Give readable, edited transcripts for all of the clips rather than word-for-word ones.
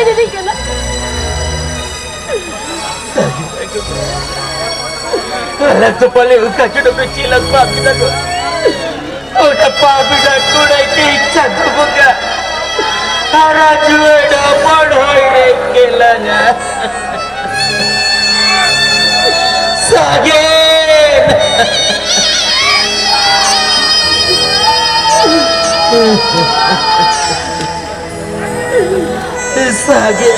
ini kena. Alam tu paling kacau dah bercilang babi dah tu. Oh dah babi dah tu dah kicap tu buka. Hara jual dah padhoi rekelanya. Sagen. Sagen.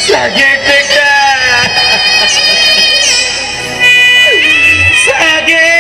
Sakit dekat. Sakit.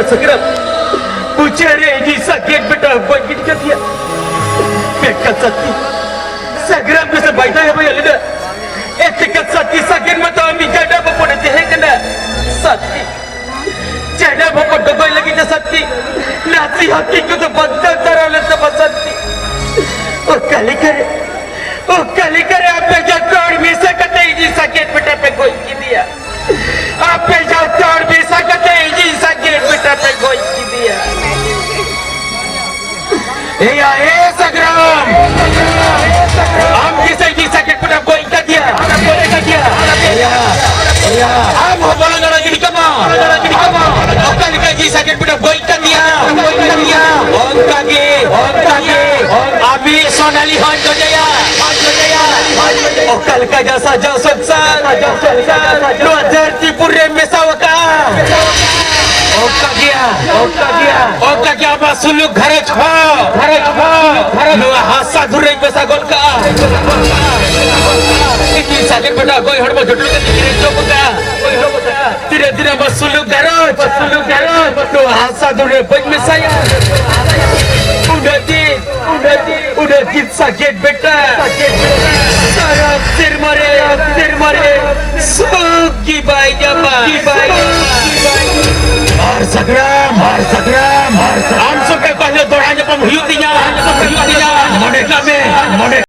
Segera pucare ini sakit betul buat kita dia. Pekat sati. Segera bisa baik dah apa yang ada. Pekat sati sakit mata ambil jada bapa dah teh kena. Sati. Jada bapa dogoi lagi dah sati. Nasi hati ku tu bantang darah letak sati. Oh kali kare apa jatuh bisa kata ini sakit betul pekoi dia. Apa jatuh bisa kata ini sakit betul pekoi dia. Iya, Instagram. Am kisah ini sakit betul pekoi dia. Iya. Am bola lagi di kamar. Oh kali ini sakit betul pekoi dia. On kaki. Abi Sonali Honjo Jaya. Oh kali kaja saja sukses. Luar dari purem mesawaka. Oh kaki apa suluk gharaj ho. Luar hasa dhurai besagol ka. Ini sakit benda goi hordba jodlu ke dikiri coba. Tidak bas suluk garaj. Luar hasa dhurai bej mesaya. Udah dit sakit beta. Sarap sir mare. Suki bayi japa.